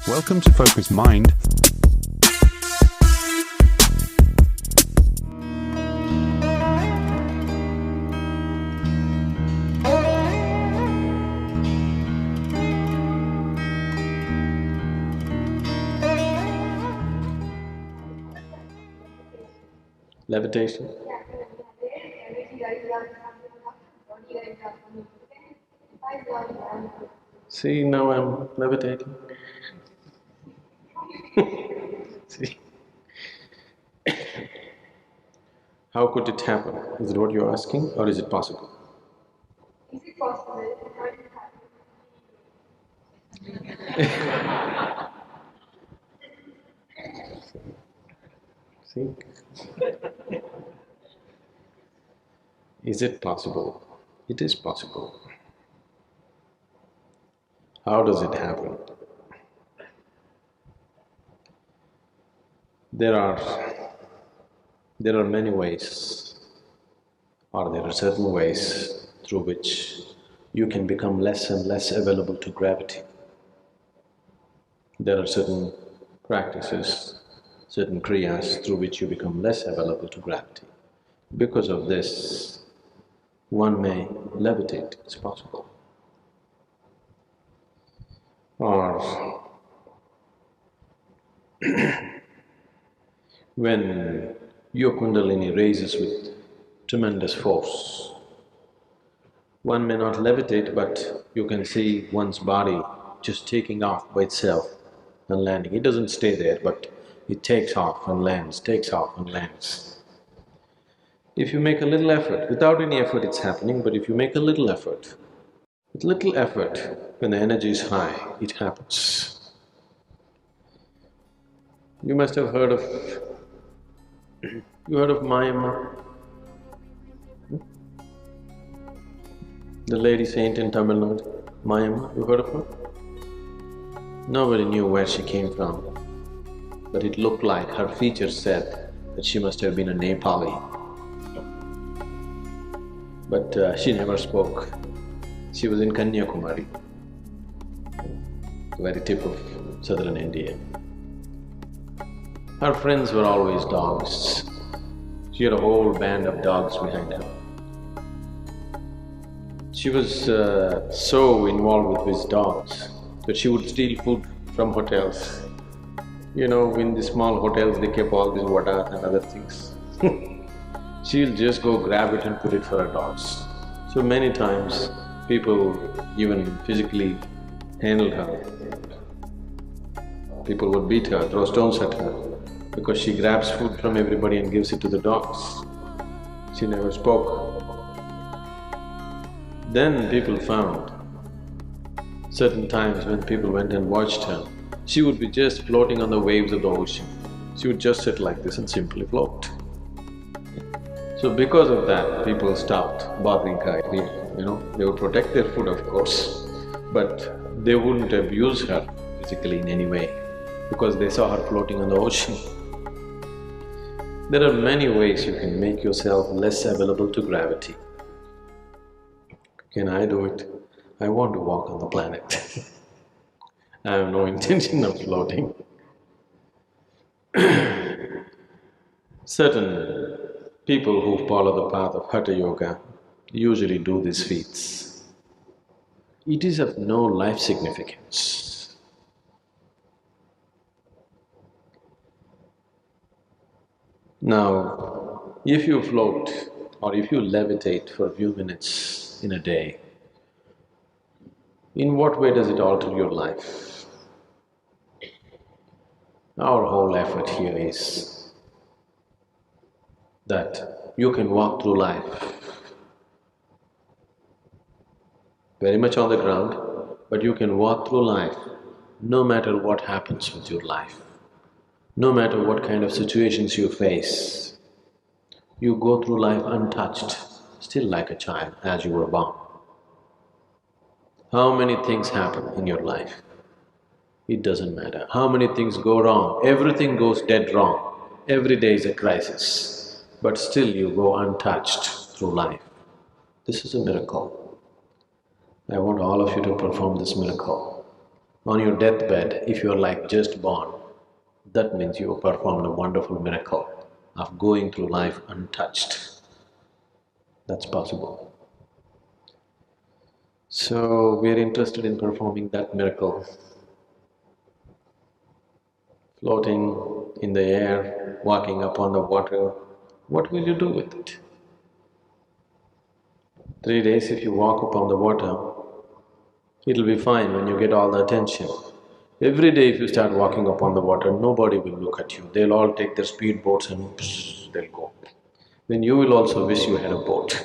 Welcome to Focus Mind. Levitation. See, now I'm levitating. See, how could it happen? Is it what you're asking, or is it possible? Is it possible? How did it happen? See? Is it possible? It is possible. How does it happen? There are many ways, or there are certain ways through which you can become less and less available to gravity. There are certain practices, certain kriyas through which you become less available to gravity. Because of this, one may levitate, it's possible. Or when your kundalini raises with tremendous force, one may not levitate, but you can see one's body just taking off by itself and landing. It doesn't stay there, but it takes off and lands, takes off and lands. If you make a little effort, without any effort it's happening, but if you make a little effort, with little effort, when the energy is high, it happens. You must have heard of… you heard of Mayamma? The lady saint in Tamil Nadu, Mayamma, you heard of her? Nobody knew where she came from, but it looked like her features said that she must have been a Nepali. But she never spoke. She was in Kanyakumari, the very tip of southern India. Her friends were always dogs. She had a whole band of dogs behind her. She was so involved with these dogs that she would steal food from hotels. You know, in the small hotels they kept all these vadas and other things. She'll just go grab it and put it for her dogs. So many times people even physically handled her. People would beat her, throw stones at her, because she grabs food from everybody and gives it to the dogs. She never spoke. Then people found certain times when people went and watched her, she would be just floating on the waves of the ocean. She would just sit like this and simply float. So because of that, people stopped bothering her, you know, they would protect their food of course, but they wouldn't abuse her physically in any way because they saw her floating on the ocean. There are many ways you can make yourself less available to gravity. Can I do it? I want to walk on the planet. I have no intention of floating. Certain people who follow the path of Hatha Yoga usually do these feats. It is of no life significance. Now, if you float or if you levitate for a few minutes in a day, in what way does it alter your life? Our whole effort here is that you can walk through life very much on the ground, but you can walk through life no matter what happens with your life, no matter what kind of situations you face. You go through life untouched, still like a child as you were born. How many things happen in your life? It doesn't matter. How many things go wrong? Everything goes dead wrong. Every day is a crisis, but still you go untouched through life. This is a miracle. I want all of you to perform this miracle. On your deathbed, if you're like just born, that means you have performed a wonderful miracle of going through life untouched. That's possible. So, we're interested in performing that miracle, floating in the air, walking upon the water. What will you do with it? 3 days if you walk upon the water, it'll be fine when you get all the attention. Every day if you start walking upon the water, nobody will look at you. They'll all take their speedboats and they'll go. Then you will also wish you had a boat.